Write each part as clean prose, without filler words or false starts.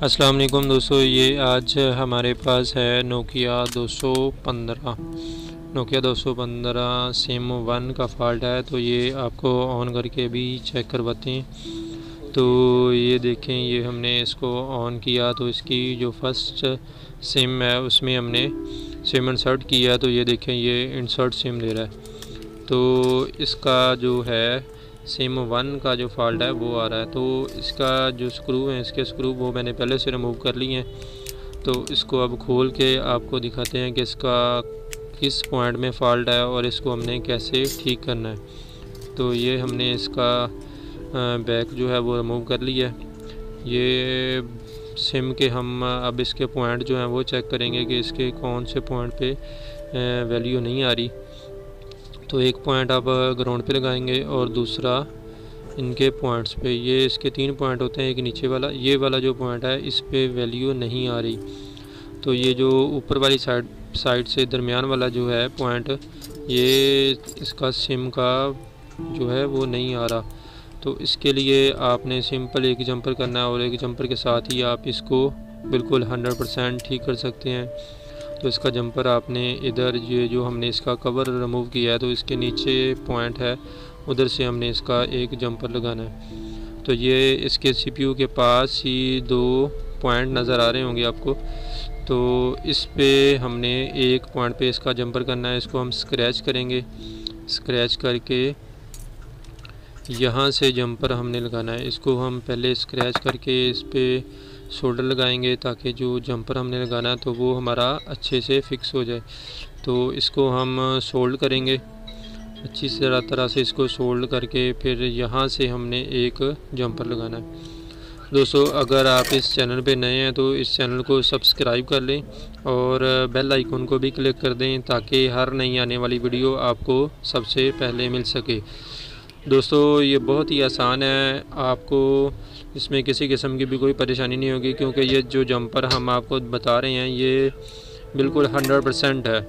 अस्सलाम वालेकुम दोस्तों, ये आज हमारे पास है नोकिया 215 सिम 1 का फ़ॉल्ट है। तो ये आपको ऑन करके भी चेक करवाते हैं। तो ये देखें, ये हमने इसको ऑन किया तो इसकी जो फर्स्ट सिम है उसमें हमने सिम इंसर्ट किया। तो ये देखें, ये इंसर्ट सिम ले रहा है। तो इसका जो है सिम 1 का जो फॉल्ट है वो आ रहा है। तो इसका जो स्क्रू है, इसके स्क्रू वो मैंने पहले से रिमूव कर लिए हैं। तो इसको अब खोल के आपको दिखाते हैं कि इसका किस पॉइंट में फ़ॉल्ट है और इसको हमने कैसे ठीक करना है। तो ये हमने इसका बैक जो है वो रिमूव कर लिया है। ये सिम के हम अब इसके पॉइंट जो हैं वो चेक करेंगे कि इसके कौन से पॉइंट पे वैल्यू नहीं आ रही। तो एक पॉइंट आप ग्राउंड पे लगाएंगे और दूसरा इनके पॉइंट्स पे। ये इसके 3 पॉइंट होते हैं, एक नीचे वाला, ये वाला जो पॉइंट है इस पे वैल्यू नहीं आ रही। तो ये जो ऊपर वाली साइड से दरमियान वाला जो है पॉइंट, ये इसका सिम का जो है वो नहीं आ रहा। तो इसके लिए आपने सिंपल एक जंपर करना है और एक जंपर के साथ ही आप इसको बिल्कुल 100% ठीक कर सकते हैं। तो इसका जंपर आपने इधर, ये जो हमने इसका कवर रिमूव किया है तो इसके नीचे पॉइंट है, उधर से हमने इसका एक जंपर लगाना है। तो ये इसके सीपीयू के पास ही 2 पॉइंट नज़र आ रहे होंगे आपको। तो इस पे हमने एक पॉइंट पे इसका जंपर करना है। इसको हम स्क्रैच करेंगे, स्क्रैच करके यहाँ से जंपर हमने लगाना है। इसको हम पहले स्क्रैच करके इस पर शोल्डर लगाएंगे ताकि जो जंपर हमने लगाना है तो वो हमारा अच्छे से फिक्स हो जाए। तो इसको हम सोल्ड करेंगे अच्छी तरह से, इसको सोल्ड करके फिर यहाँ से हमने एक जंपर लगाना है। दोस्तों, अगर आप इस चैनल पे नए हैं तो इस चैनल को सब्सक्राइब कर लें और बेल आइकन को भी क्लिक कर दें ताकि हर नई आने वाली वीडियो आपको सबसे पहले मिल सके। दोस्तों, ये बहुत ही आसान है, आपको इसमें किसी किस्म की भी कोई परेशानी नहीं होगी क्योंकि ये जो जंपर हम आपको बता रहे हैं ये बिल्कुल 100% है।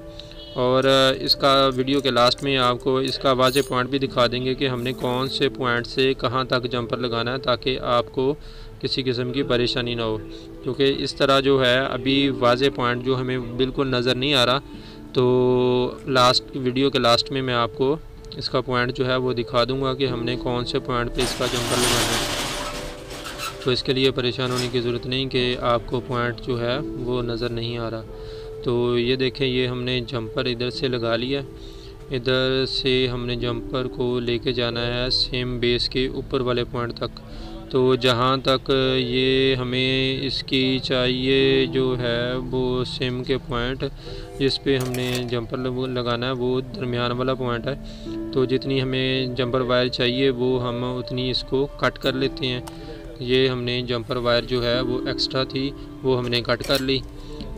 और इसका वीडियो के लास्ट में आपको इसका वाज़े पॉइंट भी दिखा देंगे कि हमने कौन से पॉइंट से कहाँ तक जंपर लगाना है ताकि आपको किसी किस्म की परेशानी ना हो। क्योंकि इस तरह जो है अभी वाज़े पॉइंट जो हमें बिल्कुल नज़र नहीं आ रहा। तो वीडियो के लास्ट में मैं आपको इसका पॉइंट जो है वो दिखा दूंगा कि हमने कौन से पॉइंट पे इसका जंपर लगाना है। तो इसके लिए परेशान होने की ज़रूरत नहीं कि आपको पॉइंट जो है वो नज़र नहीं आ रहा। तो ये देखें, ये हमने जंपर इधर से लगा लिया। इधर से हमने जंपर को लेके जाना है सेम बेस के ऊपर वाले पॉइंट तक। तो जहाँ तक ये हमें इसकी चाहिए जो है वो सिम के पॉइंट जिस पे हमने जंपर लगाना है वो दरमियान वाला पॉइंट है। तो जितनी हमें जंपर वायर चाहिए वो हम उतनी इसको कट कर लेते हैं। ये हमने जंपर वायर जो है वो एक्स्ट्रा थी वो हमने कट कर ली।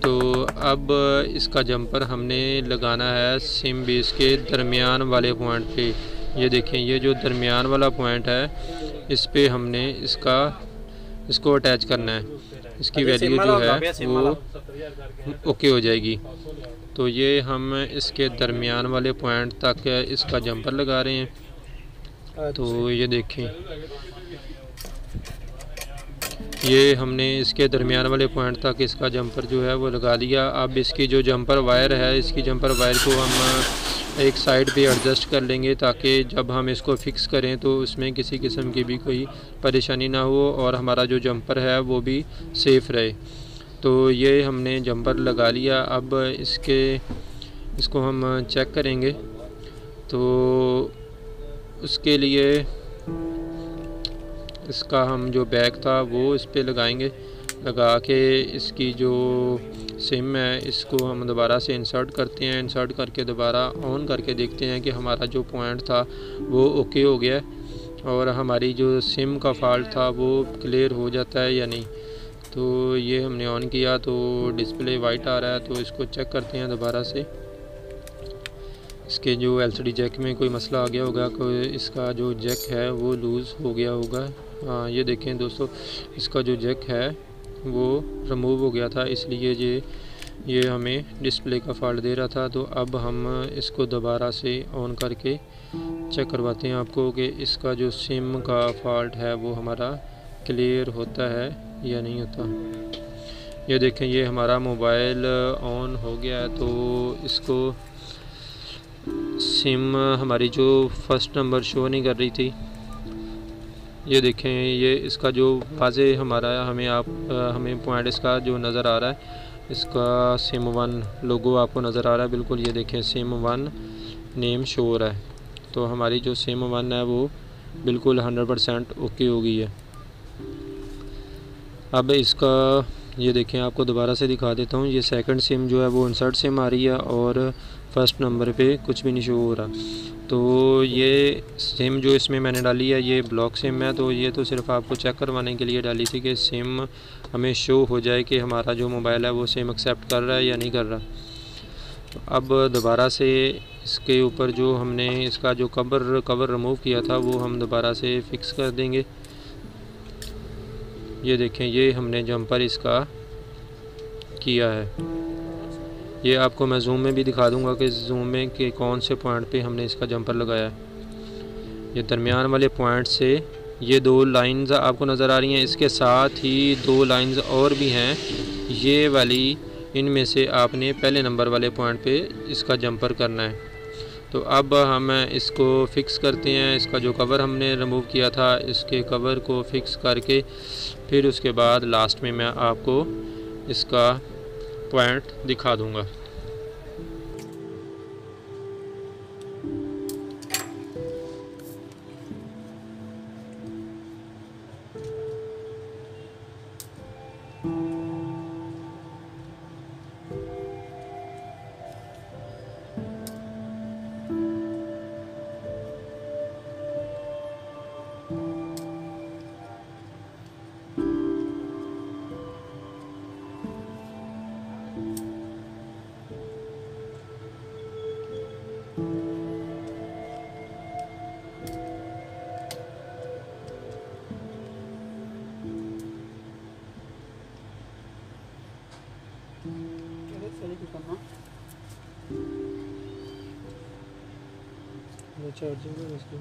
तो अब इसका जंपर हमने लगाना है सिम बेस के दरमियान वाले पॉइंट पे। ये देखें, ये जो दरमियान वाला पॉइंट है इस पे हमने इसको अटैच करना है। इसकी वैल्यू जो है वो ओके हो जाएगी। तो ये हम इसके दरमियान वाले पॉइंट तक इसका जंपर लगा रहे हैं। तो ये देखें, ये हमने इसके दरमियान वाले पॉइंट तक इसका जंपर जो है वो लगा दिया। अब इसकी जो जंपर वायर है, इसकी जंपर वायर को हम एक साइड पे एडजस्ट कर लेंगे ताकि जब हम इसको फिक्स करें तो उसमें किसी किस्म की भी कोई परेशानी ना हो और हमारा जो जंपर है वो भी सेफ़ रहे। तो ये हमने जंपर लगा लिया। अब इसको हम चेक करेंगे। तो उसके लिए इसका हम जो बैक था वो इस पे लगाएंगे। लगा के इसकी जो सिम है इसको हम दोबारा से इंसर्ट करते हैं। इंसर्ट करके दोबारा ऑन करके देखते हैं कि हमारा जो पॉइंट था वो ओके हो गया और हमारी जो सिम का फॉल्ट था वो क्लियर हो जाता है या नहीं। तो ये हमने ऑन किया तो डिस्प्ले वाइट आ रहा है। तो इसको चेक करते हैं दोबारा से। इसके जो एलसीडी जैक में कोई मसला आ गया होगा, कोई इसका जो जैक है वो लूज़ हो गया होगा। हाँ, ये देखें दोस्तों, इसका जो जैक है वो रिमूव हो गया था, इसलिए ये हमें डिस्प्ले का फॉल्ट दे रहा था। तो अब हम इसको दोबारा से ऑन करके चेक करवाते हैं आपको कि इसका जो सिम का फॉल्ट है वो हमारा क्लियर होता है या नहीं होता। ये देखें, ये हमारा मोबाइल ऑन हो गया है। तो इसको सिम हमारी जो फर्स्ट नंबर शो नहीं कर रही थी, ये देखें, ये इसका जो वाज़े हमारा हमें पॉइंट इसका जो नज़र आ रहा है, इसका सिम 1 लोगो आपको नज़र आ रहा है बिल्कुल। ये देखें, सिम 1 नेम शो हो रहा है। तो हमारी जो सिम 1 है वो बिल्कुल 100% ओके हो गई है। अब इसका ये देखें, आपको दोबारा से दिखा देता हूँ। ये सेकंड सिम जो है वो इंसर्ट सिम आ रही है और फर्स्ट नंबर पे कुछ भी नहीं शो हो रहा। तो ये सिम जो इसमें मैंने डाली है ये ब्लॉक सिम है। तो ये तो सिर्फ आपको चेक करवाने के लिए डाली थी कि सिम हमें शो हो जाए कि हमारा जो मोबाइल है वो सिम एक्सेप्ट कर रहा है या नहीं कर रहा। तो अब दोबारा से इसके ऊपर जो हमने इसका जो कवर रिमूव किया था वो हम दोबारा से फिक्स कर देंगे। ये देखें, ये हमने जंपर इसका किया है। ये आपको मैं जूम में भी दिखा दूंगा कि जूम में कि कौन से पॉइंट पे हमने इसका जंपर लगाया है। ये दरमियान वाले पॉइंट से ये 2 लाइंस आपको नज़र आ रही हैं। इसके साथ ही 2 लाइंस और भी हैं, ये वाली, इनमें से आपने पहले नंबर वाले पॉइंट पे इसका जंपर करना है। तो अब हम इसको फ़िक्स करते हैं। इसका जो कवर हमने रिमूव किया था, इसके कवर को फ़िक्स करके फिर उसके बाद लास्ट में मैं आपको इसका पॉइंट दिखा दूंगा। चार्जिंग है इसकी।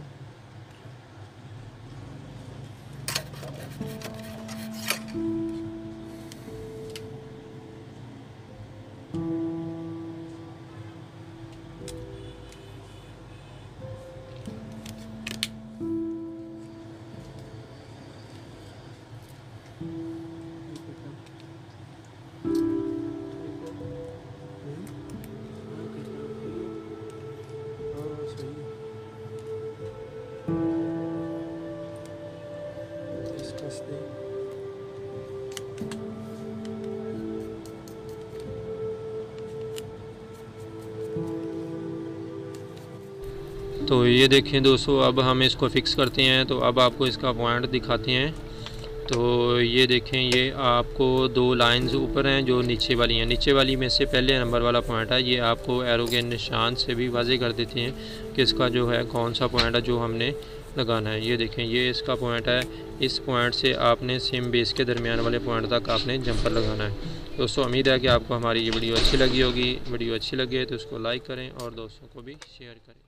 तो ये देखें दोस्तों, अब हम इसको फ़िक्स करते हैं। तो अब आपको इसका पॉइंट दिखाते हैं। तो ये देखें, ये आपको 2 लाइंस ऊपर हैं जो नीचे वाली हैं। नीचे वाली में से पहले नंबर वाला पॉइंट है। ये आपको एरो के निशान से भी वाज़े कर देते हैं कि इसका जो है कौन सा पॉइंट है जो हमने लगाना है। ये देखें, ये इसका पॉइंट है। इस पॉइंट से आपने सिम बेस के दरमियान वाले पॉइंट तक आपने जंपर लगाना है। दोस्तों, उम्मीद है कि आपको हमारी ये वीडियो अच्छी लगी होगी। वीडियो अच्छी लगी है तो उसको लाइक करें और दोस्तों को भी शेयर करें।